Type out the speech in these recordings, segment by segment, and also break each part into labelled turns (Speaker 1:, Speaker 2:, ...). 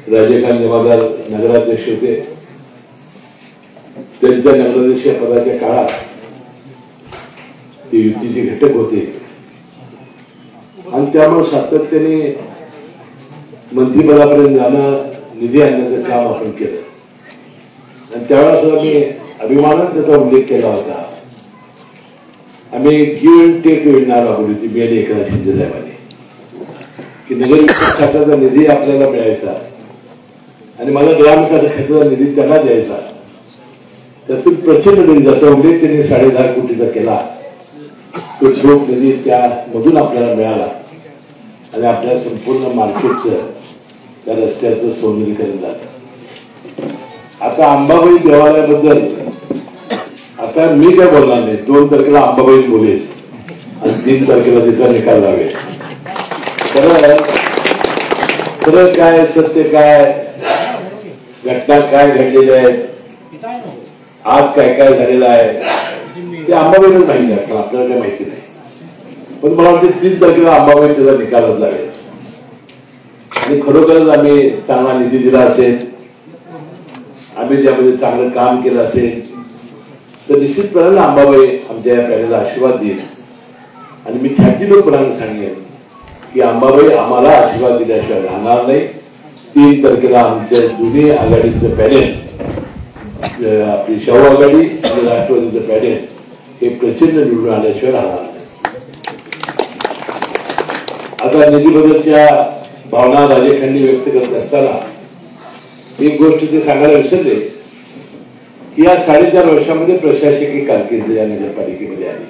Speaker 1: राजेकांत निवादार नगराध्यक्ष होते. त्यांच्या नगराध्यक्ष पदाच्या काळात ते युतीचे घटक होते आणि त्यामुळे सातत्याने मंत्रिपदापर्यंत जाणं, निधी आणण्याचं काम आपण केलं. आणि त्यावेळेला सुद्धा मी अभिमानाने त्याचा उल्लेख केला होता. आम्ही गिव्ह अँड टेक योजना राबवली होती मी आणि एकनाथ शिंदे साहेबांनी की नगर विकास खात्याचा निधी आपल्याला मिळायचा आणि माझा ग्रामविकास खात्याचा निधी त्यांना द्यायचा. त्यातून प्रचंड निधी, ज्याचा उल्लेख त्यांनी 10.5 कोटीचा केला, तो ठोक निधी त्यामधून आपल्याला मिळाला आणि आपल्या संपूर्ण मार्केटचं त्या रस्त्याचं सौंदर्यीकरण झालं. आता अंबाबाई देवालयाबद्दल आता मी काय बोलणार नाही. 2 तारखेला अंबाबाई बोलेल आणि 3 तारखेला तिचा निकाल लावेल. खरं काय, सत्य काय, घटना काय घडलेल्या आहेत, आज काय काय झालेलं आहे ते अंबाबाईलाच माहिती आहे, आपल्याला काही माहिती नाही. पण मला वाटतं 3 तारखेला अंबाबाई त्याचा निकालच लावेल आणि खरोखरच आम्ही चांगला निधी दिला असेल, आम्ही त्यामध्ये चांगलं काम केलं असेल तर निश्चितपणे अंबाबाई आमच्या या पॅनेलला आशीर्वाद देईल. आणि मी छातीलोकपणाने सांगेन की अंबाबाई आम्हाला आशीर्वाद दिल्याशिवाय राहणार नाही. 3 तारखेला आमच्या दोन्ही आघाडीचं पॅनेल, आपली शाहू आघाडी आणि राष्ट्रवादीचं पॅनेल हे प्रचंड निवडून आल्याशिवाय राहणार नाही. आता निधी बदलच्या भावना राजेखांनी व्यक्त करत असताना एक गोष्ट ते सांगायला विसरले की या 4.5 वर्षामध्ये प्रशासकीय कारकीर्द या नगरपालिकेमध्ये आली.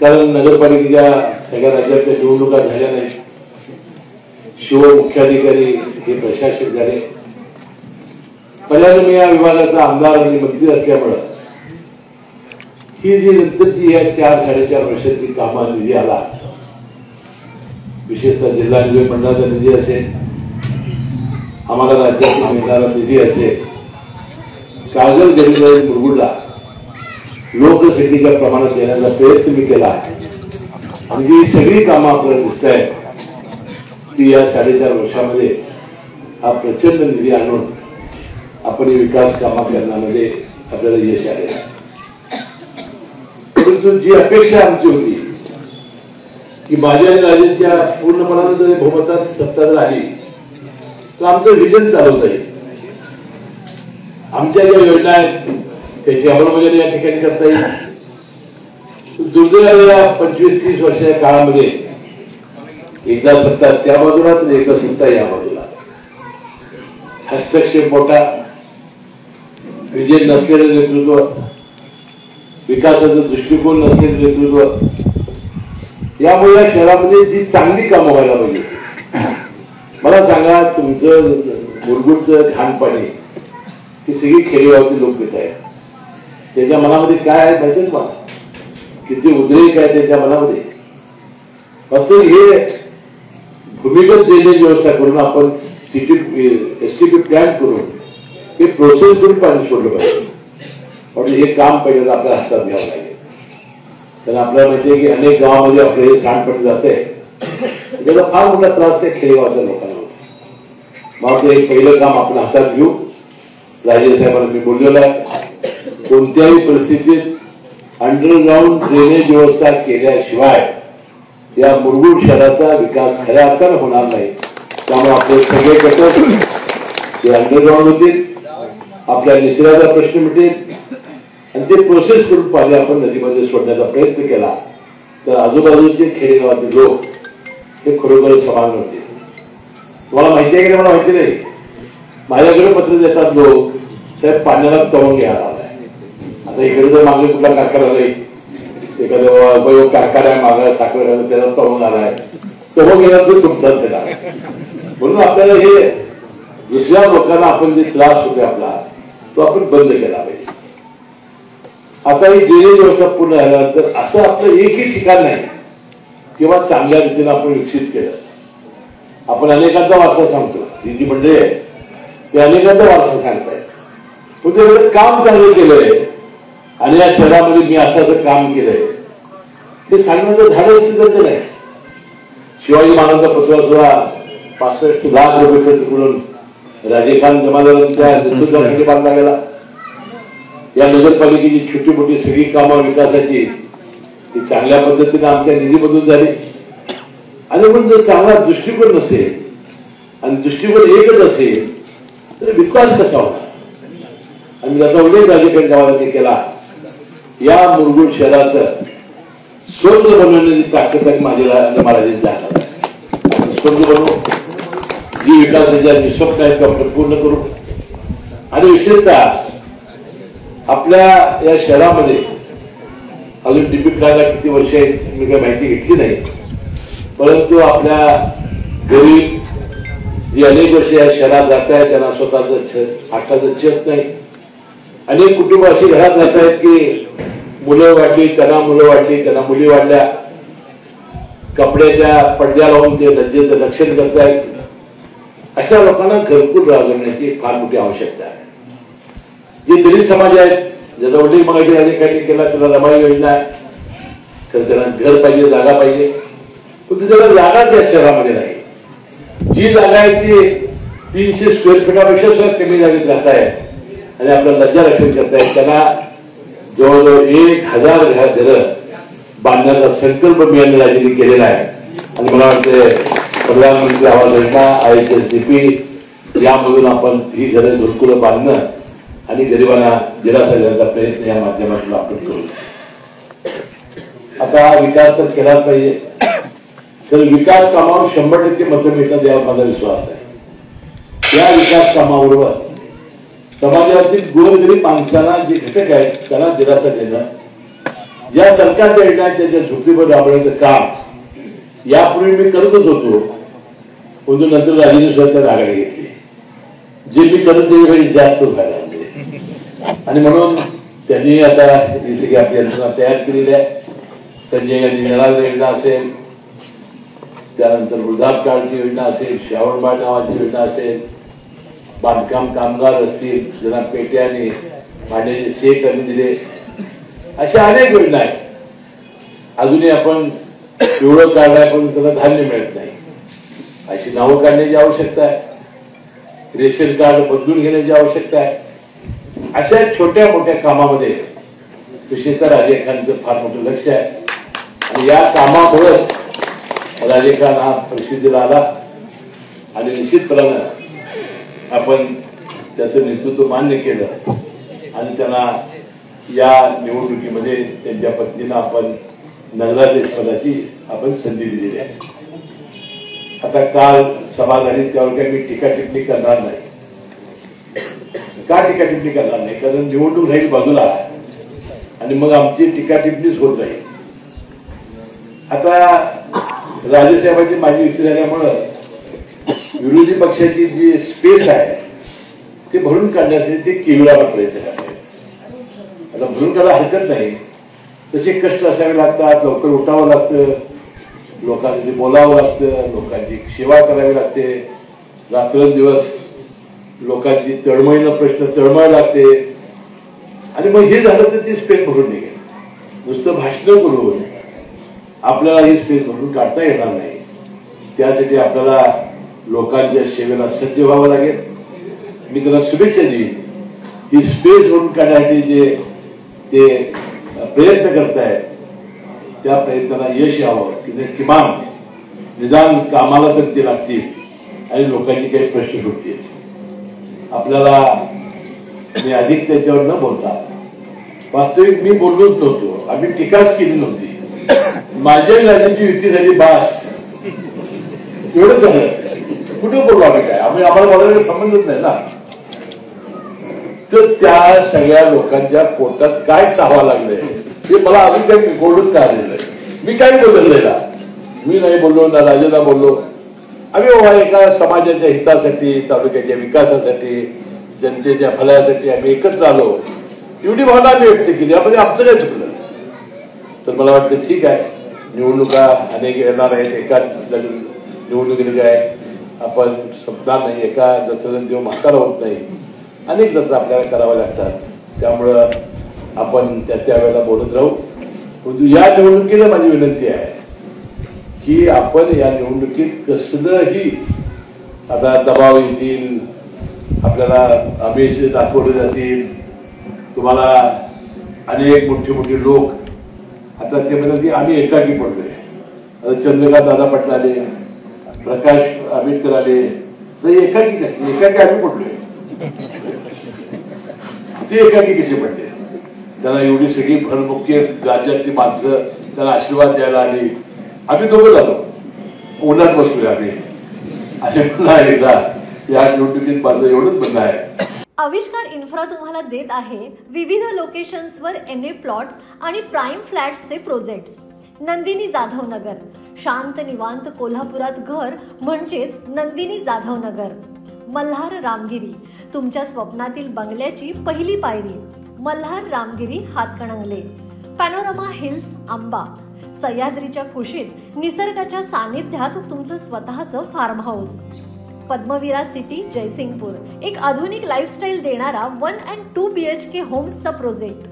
Speaker 1: कारण नगरपालिकेच्या सगळ्या राज्यातल्या निवडणुका झाल्या नाही. मुख्याधिकारी हे प्रशासक झाले. पहिल्यांदा मी या विभागाचा आमदार आणि मंत्री असल्यामुळं ही जी नंतरची या 4-4.5 वर्षातली कामं निधी आला, विशेषतः जिल्हा निधी मंडळाचा निधी असेल, आम्हाला राज्यातून मिळणारा निधी असेल, कागल गरीब मुरगुडला लोकसंख्येच्या प्रमाणात देण्याचा प्रयत्न मी केला आणि जी सगळी कामं आपल्याला दिसत आहेत ती या 4.5 वर्षामध्ये हा प्रचंड निधी आणून आपण विकास कामं करण्यामध्ये आपल्याला यश आले. परंतु जी अपेक्षा आमची होती की माझ्या आणि राजेंच्या पूर्णपणाने जर बहुमतात सत्ता जर आली तर आमचं व्हिजन चालू जाईल. आमच्या ज्या योजना आहेत त्याची अंमलबजावणी या ठिकाणी करता येईल. दुर्दैवाला 25-30 वर्षाच्या काळामध्ये एकदा सत्ता त्या बाजूला तर एकदा सत्ता या बाजूला, हस्तक्षेप मोठा, विजय नसलेलं नेतृत्व, विकासाचा दृष्टिकोन नसलेलं नेतृत्व, यामुळे या शहरामध्ये जी चांगली कामं व्हायला पाहिजे. मला सांगा, तुमचं मुरगुडचं घाणपाणी ही सगळी खेडेगावातील लोक पित आहेत. त्याच्या मनामध्ये काय आहे माहितीच मला, किती उद्रेक आहे त्याच्या मनामध्ये. फक्त हे भूमिगत ड्रेनेज व्यवस्था करून आपण एसटीपी प्लॅन करून हे प्रोसेस करून पाणी सोडलं पाहिजे. पण हे काम पहिल्यांदा आपल्या हातात घ्यावं लागेल. तर आपल्याला माहिती आहे की अनेक गावामध्ये आपलं हे सांडपाणी जाते, त्याचा फार मोठा त्रास त्या खेडेगावाच्या लोकांना होतो. मग ते पहिलं काम आपण हातात घेऊ. राजेसाहेबांना मी बोललेलो आहे, कोणत्याही परिस्थितीत अंडरग्राऊंड ड्रेनेज व्यवस्था केल्याशिवाय या मुरगुड शहराचा विकास खऱ्या अर्थानं होणार नाही. त्यामुळे आपले सगळे घटक ते अंडरग्राऊंड होतील, आपल्या निचऱ्याचा प्रश्न मिटेल आणि ते प्रोसेस करून पाणी आपण नदीमध्ये सोडण्याचा प्रयत्न केला तर आजूबाजूचे खेडेगावातील लोक हे खरोखर समान होते. तुम्हाला माहिती आहे की मला माहिती नाही, माझ्याकडे पत्र देतात लोक, साहेब पाण्याला तवंग घ्यायला आलाय. आता इकडे जर मागे कुठला कारखाना नाही, एखादं कारखाना आहे मागं साखर त्याचा तवंग आलाय, तवंग येणार तर तुमचाच देणार. म्हणून आपल्याला हे दुसऱ्या लोकांना आपण जे त्रास होते आपला तो आपण बंद केला पाहिजे. आता ही ड्रेनेज व्यवस्था पूर्ण झाल्यानंतर असं आपलं एकही ठिकाण नाही किंवा चांगल्या रीतीने आपण विकसित केलं. आपण अनेकांचा वारसा सांगतो, ही जी मंडळी आहे ते अनेकांचा वारसा सांगतायत, पण ते काम चांगलं केलंय आणि या शहरामध्ये मी असं काम केलंय हे सांगण्याचं झाडच तिथं नाही. शिवाजी महाराजांचा पुतळा सुद्धा 65 लाख रुपये खर्च करून राजे खान जमादारांच्या नेतृत्वाखाली बांधला गेला. या नगरपालिकेची छोटी मोठी सगळी कामं विकासाची ती चांगल्या पद्धतीने आमच्या निधीमधून झाली. आणि म्हणून जर चांगला दृष्टिकोन नसेल आणि दृष्टिकोन एकच असेल तर विकास कसा होणार. आणि त्याचा उल्लेख राजकीय गावाला केला. या मुरगुड शहराचं स्वर्ग बनवण्याची ताकद आहे माझ्या महाराजांच्या हातात. स्वर्ग बनवू, जी विकासाच्या स्वप्न आहेत आपण पूर्ण करू. आणि विशेषतः आपल्या या शहरामध्ये अजून डीपी प्लॅनला किती वर्ष आहेत मी काही माहिती घेतली नाही, परंतु आपल्या गरीब जी अनेक वर्ष या शहरात जात आहेत त्यांना स्वतःच हाताचं छत नाही. अनेक कुटुंब अशी घरात राहत आहेत की मुलं वाढली त्यांना मुलं वाढली त्यांना मुली वाढल्या, कपड्याच्या पडद्या लावून ते लज्जेचं रक्षण करतायत. अशा लोकांना घरकुल राबवण्याची फार मोठी आवश्यकता आहे. जे दलित समाज आहेत ज्याचा उल्लेख मगाशी अधिकाऱ्यांनी केला त्याला रमाई योजना आहे, तर त्यांना घर पाहिजे, जागा पाहिजे, पण त्याला जागा त्या शहरामध्ये नाही. जी जागा आहे ती 300 स्क्वेअर फीटापेक्षा सुद्धा कमी जागेत राहत आहे आणि आपलं लज्जा रक्षण करतायत. त्यांना जवळजवळ 1000 घरं बांधण्याचा संकल्प मी आणि राज्यांनी केलेला आहे. आणि मला वाटतं प्रधानमंत्री आवास योजना IHSDP यामधून आपण ही घरं घरकुलं बांधणं आणि गरिबांना दिलासा देण्याचा प्रयत्न या माध्यमातून आपण करू. आता विकास तर केलाच पाहिजे, तर विकास कामावर 100% मतं मिळतात यावर माझा विश्वास आहे. या विकास कामाबरोबर समाजातील गोरगरीब माणसांना जे घटक आहेत त्यांना दिलासा देणं, ज्या सरकारच्या योजना आहेत त्याच्या झोपडीवर राबवण्याचं काम यापूर्वी मी करतच होतो, परंतु नंतर राजेंनी स्वतः आघाडी घेतली. जे मी करत ते जास्त व्हायला लागले आणि म्हणून त्यांनी आता ही सगळी आपली यंत्रणा तयार केलेली आहे. संजय गांधी निराधार योजना असेल, त्यानंतर वृद्धापकाळची योजना असेल, श्रावणबाळ नावाची योजना असेल, बांधकाम कामगार असतील ज्यांना पेट्या आणि भांड्याचे सेट आम्ही दिले, अशा अनेक योजना आहेत. अजूनही आपण पिवळं काढलाय पण त्याला धान्य मिळत नाही, अशी नावं काढण्याची आवश्यकता आहे. रेशन कार्ड बदलून घेण्याची आवश्यकता आहे. अशा छोट्या मोठ्या कामामध्ये विशेषतः राजे खानचं फार मोठं लक्ष आहे आणि या कामामुळेच राजे खान हा प्रसिद्धीला आला. आणि निश्चितपणानं आपण त्याचं नेतृत्व मान्य केलं आणि त्यांना या निवडणुकीमध्ये त्यांच्या पत्नीला आपण नगराध्यक्षपदाची आपण संधी दिलेली आहे. आता काल सभा झाली त्यावर काही मी टीका टिप्पणी करणार नाही. का टीका टिप्पणी करणार नाही, कारण निवडणूक राहील बाजूला आणि मग आमची टीका टिप्पणीच होत राहील. आता राजेसाहेबांची माझी युती झाल्यामुळं विरोधी पक्षाची जी स्पेस आहे ते भरून काढण्यासाठी ते केविळाला प्रयत्न करतात. आता भरून काढायला हरकत नाही, तसे कष्ट असावे लागतात, लवकर उठावं लागतं, लोकांसाठी बोलावं लागतं, लोकांची सेवा करावी लागते, रात्रंदिवस लोकांची तळमळीनं प्रश्न तळमळ लागते. आणि मग हे झालं तर ती स्पेस भरून निघेल. नुसतं भाषण करून आपल्याला ही स्पेस भरून काढता येणार नाही. त्यासाठी आपल्याला लोकांच्या सेवेला सज्ज व्हावं लागेल. मी त्यांना शुभेच्छा देईन. ही स्पेस भरून काढण्यासाठी जे ते प्रयत्न करतायत त्या प्रयत्नाला यश यावं की किमान निदान कामाला तर ते लागतील आणि लोकांचे काही प्रश्न सुटतील. आपल्याला मी अधिक त्याच्यावर न बोलता वास्तविक मी बोललोच नव्हतो, आम्ही टीकाच केली नव्हती. माझ्या राज्याची युती झाली बास एवढंच झालं. कुठे बोललो आम्ही काय, आम्हाला बोलायला संबंधच नाही ना. तर त्या सगळ्या लोकांच्या पोटात काय चावा लागलंय हे मला अजून काही गोडच का आलेलं आहे. मी काय बोललेलं ना, मी नाही बोललो ना राजेला बोललो. आम्ही एका समाजाच्या हितासाठी, तालुक्याच्या विकासासाठी, जनतेच्या भल्यासाठी आम्ही एकत्र आलो, एवढी भावना आम्ही व्यक्त केली. यामध्ये आमचं काय चुकलं. तर मला वाटतं ठीक आहे, निवडणुका अनेक येणार आहेत. एका निवडणुकीने काय आपण संपणार नाही, एका जत्रेनं देव म्हातारा होत नाही, अनेक जत्रा आपल्याला कराव्या लागतात. त्यामुळं आपण त्या वेळेला बोलत राहू. परंतु या निवडणुकीला माझी विनंती आहे की आपण या निवडणुकीत कसलंही आता दबाव येतील, आपल्याला आमिष दाखवले जातील, तुम्हाला अनेक मोठे मोठे लोक आता ते म्हणतात की आम्ही एकाकी पडलोय. आता चंद्रकांत दादा पाटील आले, प्रकाश आंबेडकर आले, तर एकाकी नसते, एकाकी आम्ही पडलोय. ते एकाकी कसे पडले? त्यांना एवढी सगळी भरमुख्य राज्यातली माणसं त्याला आशीर्वाद द्यायला आली. आम्ही दोघं झालो, उन्हात बसलोय आम्ही. आणि पुन्हा एकदा या निवडणुकीत माझं एवढंच म्हणणं आहे.
Speaker 2: आविष्कार इन्फ्रा तुम्हाला देत आहे विविध लोकेशन्सवर NA प्लॉट्स आणि प्राईम फ्लॅट्सचे प्रोजेक्ट्स. नंदिनी जाधव नगर, शांत निवांत कोल्हापुरात घर म्हणजेच नंदिनी जाधव नगर. मल्हार रामगिरी, तुमच्या स्वप्नातील बंगल्याची पहिली पायरी. मल्हार रामगिरी हातकणंगले. पॅनोरमा हिल्स आंबा, सह्याद्रीच्या कुशीत निसर्गाच्या सानिध्यात तुमचं स्वतःचं farm house. Padmavira city Jaysingpur, एक आधुनिक लाईफस्टाईल देणारा 1 and 2 BHK होम्सचा प्रोजेक्ट.